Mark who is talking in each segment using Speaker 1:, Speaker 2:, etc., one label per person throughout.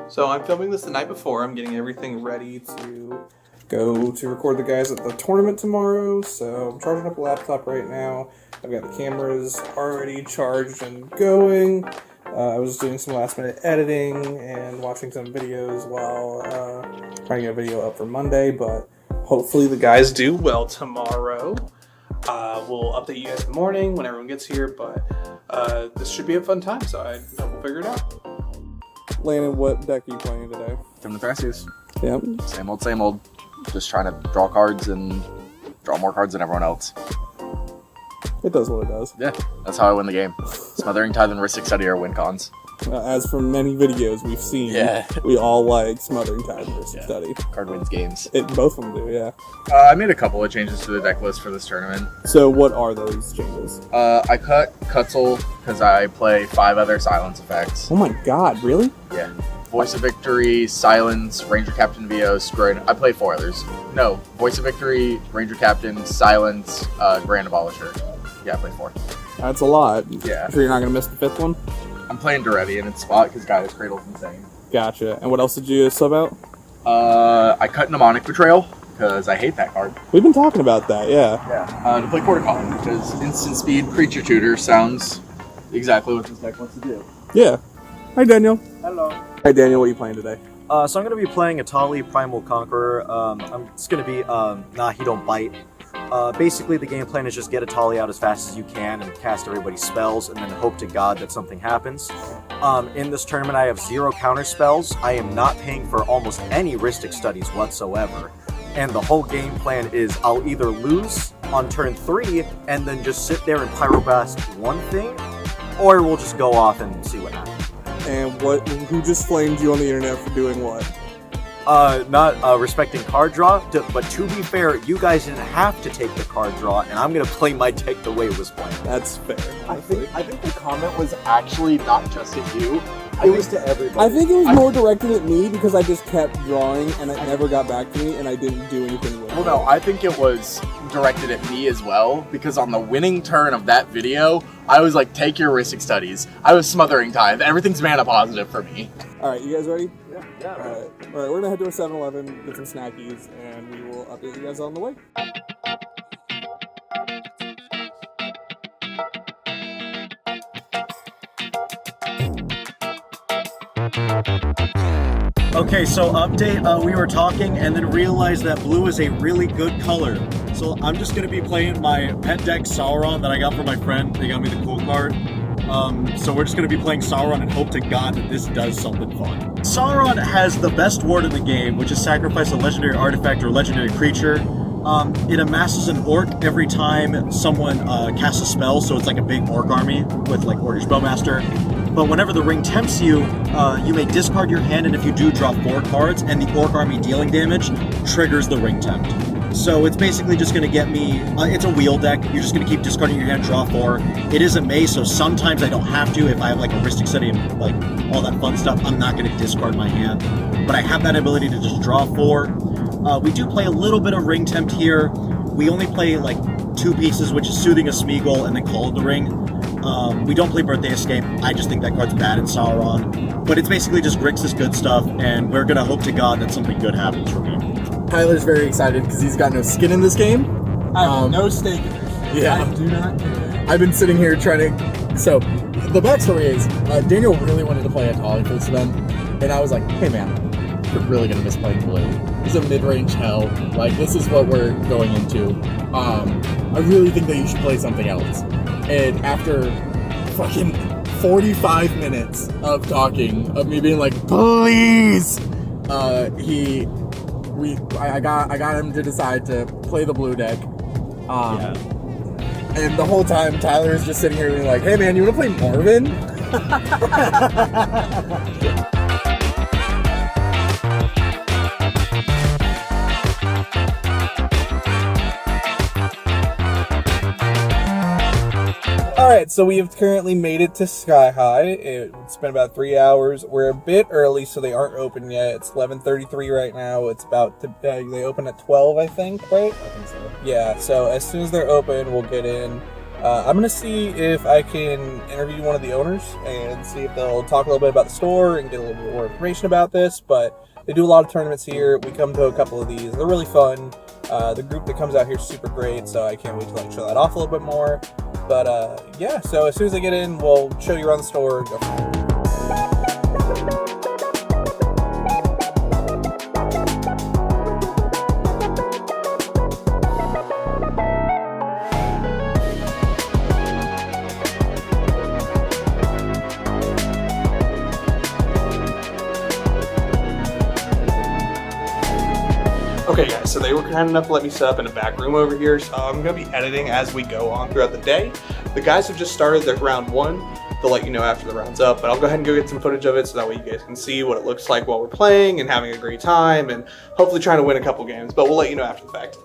Speaker 1: So I'm filming this the night before. I'm getting everything ready to go to record the guys at the tournament tomorrow. So I'm charging up a laptop right now. I've got the cameras already charged and going. I was doing some last minute editing and watching some videos while trying to get a video up for Monday, but hopefully the guys do well tomorrow. We'll update you guys in the morning when everyone gets here, but this should be a fun time, so we'll figure it out. Landon, what deck are you playing today?
Speaker 2: From the Thrasies.
Speaker 1: Yep.
Speaker 2: Same old, same old. Just trying to draw cards and draw more cards than everyone else.
Speaker 1: It does what it does.
Speaker 2: Yeah, that's how I win the game. Smothering Tithe and Ristic Study are win cons.
Speaker 1: As from many videos we've seen, we all like Smothering Tithe and Ristic Study.
Speaker 2: Card wins games.
Speaker 1: Both of them do, yeah.
Speaker 2: I made a couple of changes to the deck list for this tournament.
Speaker 1: So what are those changes?
Speaker 2: I cut Cutzel because I play 5 other silence effects.
Speaker 1: Oh my god, really?
Speaker 2: Yeah. Voice of Victory, Silence, Ranger Captain Vios, I play 4 others. No, Voice of Victory, Ranger Captain, Silence, Grand Abolisher. Yeah, I play 4.
Speaker 1: That's a lot.
Speaker 2: Yeah.
Speaker 1: Sure you're not going to miss the 5th one?
Speaker 2: I'm playing Derevi in its spot because Gaia's Cradle's insane.
Speaker 1: Gotcha. And what else did you sub out?
Speaker 2: I cut Mnemonic Betrayal because I hate that card.
Speaker 1: We've been talking about that, yeah.
Speaker 2: Yeah. To play Quarter Column, because instant speed creature tutor sounds exactly what this deck wants to do.
Speaker 1: Yeah. Hi, Daniel.
Speaker 3: Hello.
Speaker 1: Hi, Daniel. What are you playing today?
Speaker 3: So I'm going to be playing Atali Primal Conqueror. It's going to be Nah, He Don't Bite. Basically, the game plan is just get Atali out as fast as you can and cast everybody's spells, and then hope to God that something happens. In this tournament, I have 0 counter spells. I am not paying for almost any Ristic Studies whatsoever. And the whole game plan is I'll either lose on turn 3 and then just sit there and Pyroblast one thing, or we'll just go off and see what happens.
Speaker 1: And who just flamed you on the internet for doing what?
Speaker 3: Not respecting card draw, but to be fair, you guys didn't have to take the card draw, and I'm gonna play my deck the way it was played.
Speaker 1: That's fair.
Speaker 2: I think the comment was actually not just at you. It was to everybody.
Speaker 1: I think it was more directed at me because I just kept drawing and it never got back to me and I didn't do anything with it.
Speaker 2: Well, no, I think it was directed at me as well, because on the winning turn of that video, I was like, take your Ristic Studies. I was Smothering Tithe. Everything's mana positive for me.
Speaker 1: Alright, you guys ready?
Speaker 3: Yeah.
Speaker 1: Alright, we're gonna head to a 7-Eleven, get some snackies, and we will update you guys on the way.
Speaker 3: Okay, so update, we were talking and then realized that blue is a really good color. So I'm just going to be playing my pet deck Sauron that I got from my friend. They got me the cool card. So we're just going to be playing Sauron and hope to God that this does something fun. Sauron has the best ward in the game, which is sacrifice a legendary artifact or legendary creature. It amasses an orc every time someone casts a spell, so it's like a big orc army with like Orcish Bowmaster. But whenever the ring tempts you, you may discard your hand, and if you do, draw 4 cards, and the orc army dealing damage triggers the ring tempt. So it's basically just going to get me, it's a wheel deck, you're just going to keep discarding your hand, draw 4. It is a maze, so sometimes I don't have to. If I have like a Ristic Study and like all that fun stuff, I'm not going to discard my hand. But I have that ability to just draw 4. We do play a little bit of ring tempt here. We only play like 2 pieces, which is Soothing a Smeagol and then Call of the Ring. We don't play Birthday Escape. I just think that card's bad in Sauron. But it's basically just Grixis good stuff, and we're going to hope to God that something good happens for me.
Speaker 4: Tyler's very excited because he's got no skin in this game.
Speaker 1: I have no stake in this.
Speaker 4: Yeah.
Speaker 1: I do not care.
Speaker 4: I've been sitting here trying to... So, the backstory is, Daniel really wanted to play Atali for this event, and I was like, hey man, you're really going to miss playing blue. It's a mid-range hell. Like, this is what we're going into. I really think that you should play something else. And after fucking 45 minutes of talking, of me being like, please, I got him to decide to play the blue deck. And the whole time Tyler is just sitting here being like, hey man, you want to play Marvin?
Speaker 1: Alright, so we have currently made it to Sky High. It's been about 3 hours. We're a bit early, so they aren't open yet. It's 11:33 right now. It's about to, they open at 12, I think, right?
Speaker 4: I think so.
Speaker 1: Yeah, so as soon as they're open, we'll get in. I'm gonna see if I can interview one of the owners and see if they'll talk a little bit about the store and get a little bit more information about this. But they do a lot of tournaments here. We come to a couple of these. They're really fun. The group that comes out here is super great, so I can't wait to show that off a little bit more. But yeah, so as soon as I get in, we'll show you around the store. Go from there. Okay guys, so they were kind enough to let me set up in a back room over here, so I'm going to be editing as we go on throughout the day. The guys have just started their round 1. They'll let you know after the round's up, but I'll go ahead and go get some footage of it so that way you guys can see what it looks like while we're playing and having a great time and hopefully trying to win a couple games, but we'll let you know after the fact.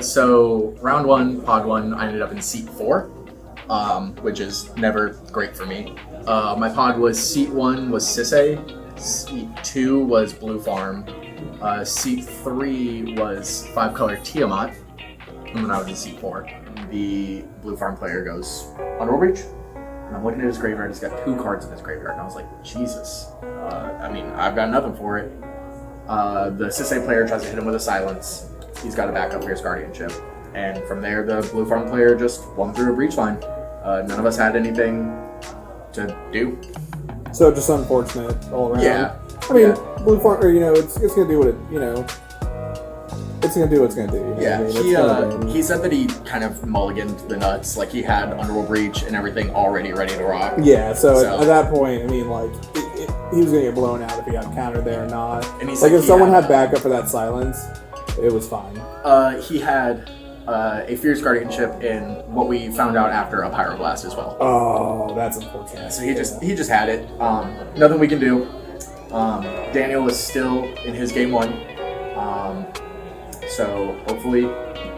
Speaker 2: So round 1, pod 1, I ended up in seat 4, which is never great for me. My pod was seat 1 was CEDH, seat 2 was Blue Farm, seat 3 was 5-color Tiamat, and then I was in seat 4. The Blue Farm player goes Underworld Breach, and I'm looking at his graveyard. He's got 2 cards in his graveyard, and I was like, Jesus. I mean, I've got nothing for it. The CEDH player tries to hit him with a silence. He's got a backup Fierce Guardianship. And from there, the Blue Farm player just won through a breach line. None of us had anything to do.
Speaker 1: So just unfortunate all around.
Speaker 2: Yeah.
Speaker 1: I mean, Blue Farm, it's going to do what it, it's going to do what it's going to do. You know
Speaker 2: Yeah,
Speaker 1: what I mean?
Speaker 2: he said that he kind of mulliganed the nuts. Like, he had Underworld Breach and everything already ready to rock.
Speaker 1: Yeah, so at that point, I mean, he was going to get blown out if he got countered there or not. And he's if someone had backup for that silence, it was fine.
Speaker 2: He had a Fierce Guardianship and what we found out after a Pyroblast as well.
Speaker 1: Oh, that's unfortunate.
Speaker 2: Yeah, so he just had it. Nothing we can do. Daniel is still in his game 1. So hopefully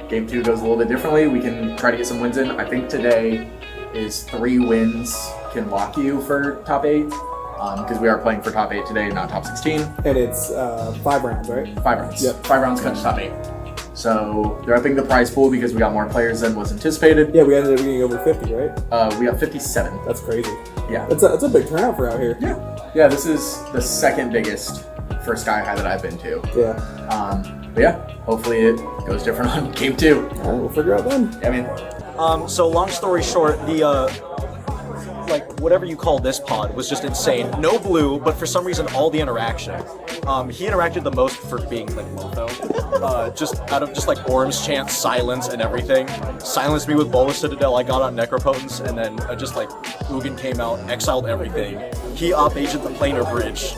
Speaker 2: game 2 goes a little bit differently. We can try to get some wins in. I think today is 3 wins can lock you for top 8. Because we are playing for top 8 today, not top 16.
Speaker 1: And it's 5 rounds, right?
Speaker 2: 5 rounds.
Speaker 1: Yep.
Speaker 2: 5 rounds cut to top 8. So they're upping the prize pool because we got more players than was anticipated.
Speaker 1: Yeah, we ended up getting over 50, right?
Speaker 2: We got 57.
Speaker 1: That's crazy.
Speaker 2: Yeah.
Speaker 1: That's a big turnout for out here.
Speaker 2: Yeah. Yeah, this is the second biggest for Sky High that I've been to.
Speaker 1: Yeah.
Speaker 2: But yeah, hopefully it goes different on game 2.
Speaker 1: All right, we'll figure out then.
Speaker 2: Yeah, I mean.
Speaker 3: So long story short, the whatever you call this pod was just insane. No blue, but for some reason all the interaction. He interacted the most for being Motho. Just out of Orm's chance, silence, and everything. Silenced me with Bola Citadel. I got on Necropotence, and then Ugin came out, exiled everything. He op-aged the planar bridge.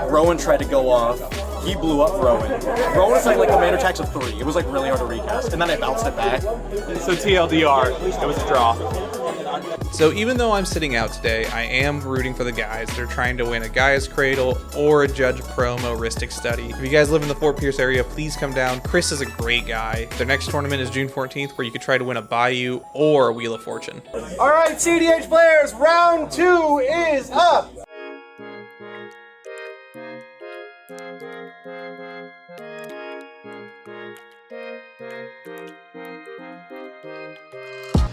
Speaker 3: Rowan tried to go off. He blew up Rowan. Rowan is like commander tax of 3. It was really hard to recast, and then I bounced it back.
Speaker 1: So TLDR, it was a draw. So even though I'm sitting out today, I am rooting for the guys. They're trying to win a Gaia's Cradle or a Judge Promo Ristic Study. If you guys live in the Fort Pierce area, please come down. Chris is a great guy. Their next tournament is June 14th, where you could try to win a Bayou or Wheel of Fortune.
Speaker 5: All right, CEDH players, round 2 is up.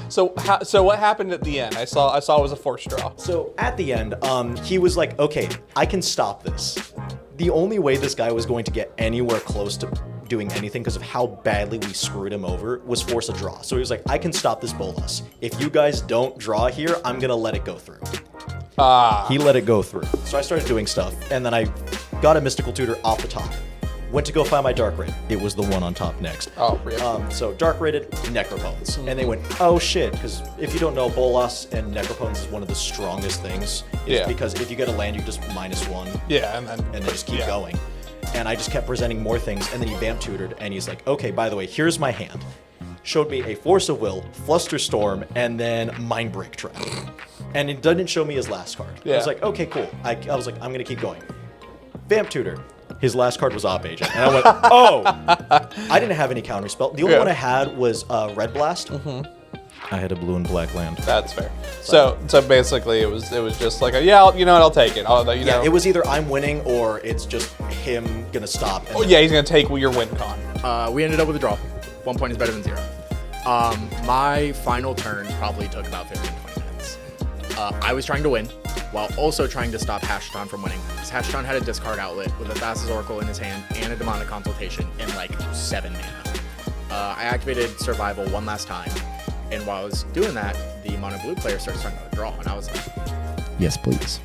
Speaker 1: So what happened at the end? I saw it was a forced draw.
Speaker 3: So at the end, he was like, okay, I can stop this. The only way this guy was going to get anywhere close to doing anything because of how badly we screwed him over was force a draw. So he was like, I can stop this Bolas. If you guys don't draw here, I'm gonna let it go through. He let it go through. So I started doing stuff, and then I got a Mystical Tutor off the top. Went to go find my Dark Raid. It was the one on top next.
Speaker 1: Oh, really?
Speaker 3: So Dark Raided Necropotence. And they went, oh shit, because if you don't know, Bolas and Necropotence is one of the strongest things.
Speaker 1: Yeah.
Speaker 3: Because if you get a land, you just -1.
Speaker 1: Yeah, and then
Speaker 3: just keep going. And I just kept presenting more things, and then he vamp tutored, and he's like, okay, by the way, here's my hand. Showed me a Force of Will, Flusterstorm, and then Mindbreak Trap. And it didn't show me his last card.
Speaker 1: Yeah.
Speaker 3: I was like, okay, cool. I was like, I'm gonna keep going. Vamp Tutor. His last card was Op Agent. And I went, oh! I didn't have any counter spell. The only one I had was Red Blast. I had a blue and black land.
Speaker 1: That's fair. So basically, it was just like, you know what, I'll take it.
Speaker 3: Yeah, it was either I'm winning or it's just him gonna stop.
Speaker 1: Oh yeah, he's gonna take your win con.
Speaker 2: We ended up with a draw. 1 point is better than 0. My final turn probably took about 15-20 minutes. I was trying to win while also trying to stop Hashton from winning. Because Hashton had a discard outlet with a Thassa's Oracle in his hand and a Demonic Consultation in like 7 mana. I activated Survival one last time, and while I was doing that, the mono blue player starts talking about a draw, and I was like, yes, please.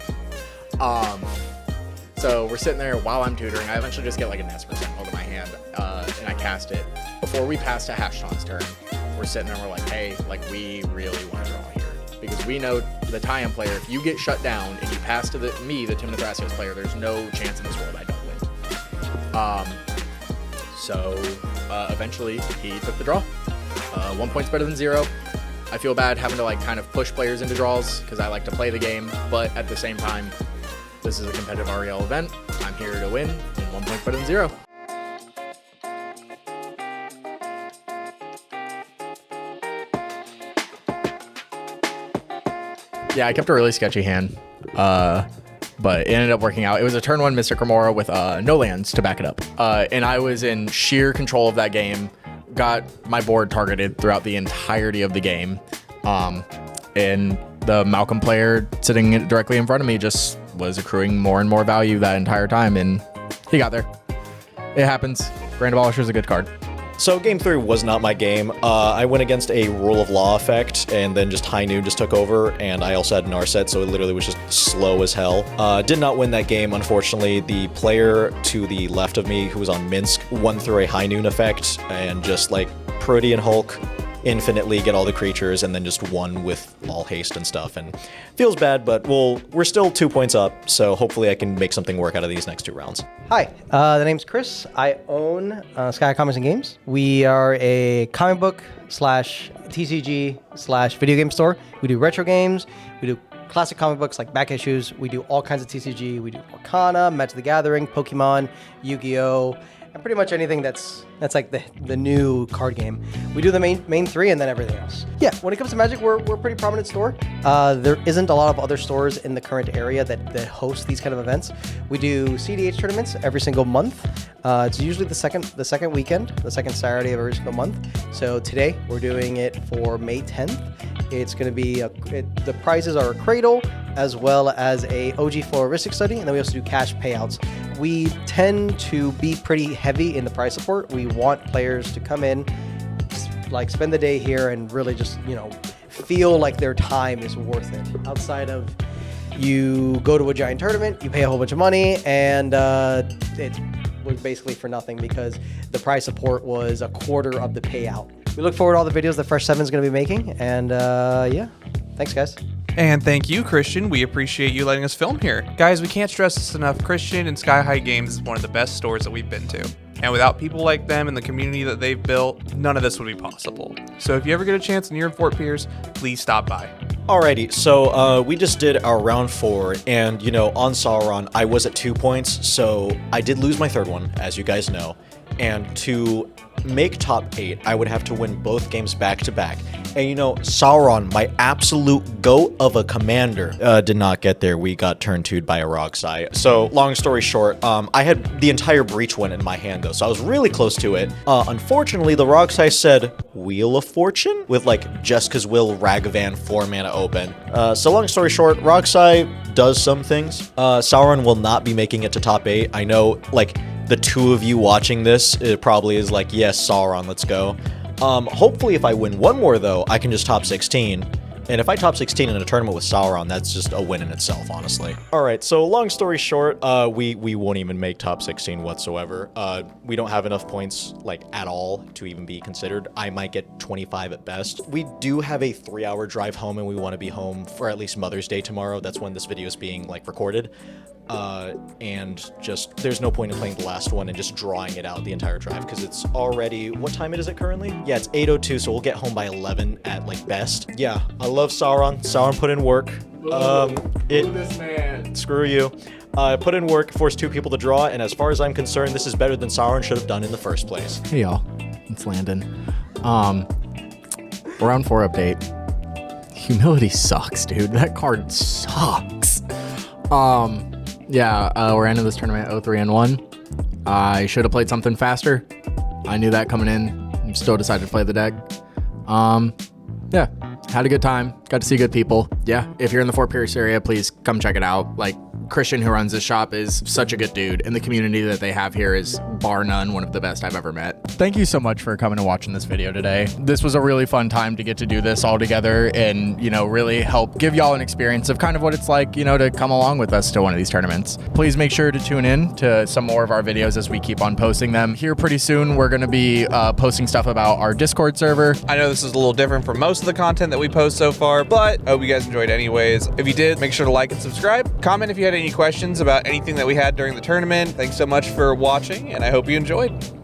Speaker 2: So we're sitting there while I'm tutoring. I eventually just get like an Esper hold in my hand, and I cast it. Before we pass to Hashton's turn, we're sitting there and we're like, hey, like we really want to draw here. Because we know the tie-in player, if you get shut down and you pass to me, the Timothy Thrasios player, there's no chance in this world I don't win. So eventually he took the draw. 1 point's better than 0. I feel bad having to like kind of push players into draws because I like to play the game, but at the same time, this is a competitive REL event. I'm here to win, and 1 point better than 0. Yeah, I kept a really sketchy hand, but it ended up working out. It was a turn 1 Mystic Remora with no lands to back it up, and I was in sheer control of that game. Got my board targeted throughout the entirety of the game, and the Malcolm player sitting directly in front of me just was accruing more and more value that entire time, and he got there. It happens. Grand Abolisher is a good card.
Speaker 3: So game 3 was not my game. I went against a Rule of Law effect, and then just High Noon just took over, and I also had Narset, so it literally was just slow as hell. Did not win that game, unfortunately. The player to the left of me, who was on Minsk, won through a High Noon effect, and just like Protean Hulk, infinitely get all the creatures, and then just won with all haste and stuff, and feels bad, but we're still 2 points up, so hopefully I can make something work out of these next 2 rounds.
Speaker 6: Hi, the name's Chris. I own Sky Comics and Games. We are a comic book / TCG / video game store. We do retro games. We do classic comic books like back issues. We do all kinds of TCG. We do Arcana, Magic the Gathering, Pokemon, Yu-Gi-Oh!, and pretty much anything that's like the new card game. We do the main 3 and then everything else. Yeah, when it comes to Magic, we're a pretty prominent store. There isn't a lot of other stores in the current area that host these kind of events. We do CEDH tournaments every single month. It's usually the second weekend, the second Saturday of every single month. So today we're doing it for May 10th. It's going to be the prizes are a Cradle as well as a OG Floristic Study, and then we also do cash payouts. We tend to be pretty heavy in the prize support. We want players to come in, like spend the day here and really just, feel like their time is worth it. Outside of you go to a giant tournament, you pay a whole bunch of money, and it was basically for nothing because the prize support was a quarter of the payout. We look forward to all the videos that Fresh 7 is going to be making, and yeah, thanks guys.
Speaker 1: And thank you, Christian. We appreciate you letting us film here. Guys, we can't stress this enough. Christian and Sky High Games is one of the best stores that we've been to. And without people like them and the community that they've built, none of this would be possible. So if you ever get a chance and you're in Fort Pierce, please stop by.
Speaker 3: Alrighty, so we just did our round 4, and on Sauron, I was at 2 points, so I did lose my third one, as you guys know. And to make top 8, I would have to win both games back to back. And Sauron, my absolute goat of a commander, did not get there. We got turn 2'd by a Roxai. So long story short, I had the entire Breach one in my hand though, so I was really close to it. Unfortunately, the Roxai said Wheel of Fortune with like Jessica's Will, Ragavan, 4 mana open. So long story short, Roxai does some things. Sauron will not be making it to top 8. I know, like, the 2 of you watching this, it probably is like, yes, Sauron, let's go. Hopefully if I win one more though, I can just top 16. And if I top 16 in a tournament with Sauron, that's just a win in itself, honestly. Alright, so long story short, we won't even make top 16 whatsoever. We don't have enough points, like, at all to even be considered. I might get 25 at best. We do have a 3-hour drive home, and we want to be home for at least Mother's Day tomorrow. That's when this video is being, like, recorded. And just, there's no point in playing the last one and just drawing it out the entire drive, because it's already, what time is it currently? Yeah, it's 8:02, so we'll get home by 11 at, like, best. Yeah, I love Sauron. Sauron put in work.
Speaker 2: This man.
Speaker 3: Screw you. I put in work, forced 2 people to draw, and as far as I'm concerned, this is better than Sauron should have done in the first place.
Speaker 4: Hey y'all, it's Landon. Round 4 update. Humility sucks, dude. That card sucks. We're ending this tournament 0-3-1. I should have played something faster. I knew that coming in. Still decided to play the deck. Yeah, had a good time. Got to see good people. Yeah, if you're in the Fort Pierce area, please come check it out. Like, Christian, who runs this shop, is such a good dude, and the community that they have here is bar none one of the best I've ever met. Thank you so much for coming and watching this video today. This was a really fun time to get to do this all together and, you know, really help give y'all an experience of kind of what it's like, you know, to come along with us to one of these tournaments. Please make sure to tune in to some more of our videos as we keep on posting them. Here pretty soon, we're going to be posting stuff about our Discord server.
Speaker 1: I know this is a little different from most of the content that we post so far, but I hope you guys enjoyed anyways. If you did, make sure to like and subscribe. Comment if you had any questions about anything that we had during the tournament. Thanks so much for watching, and I hope you enjoyed.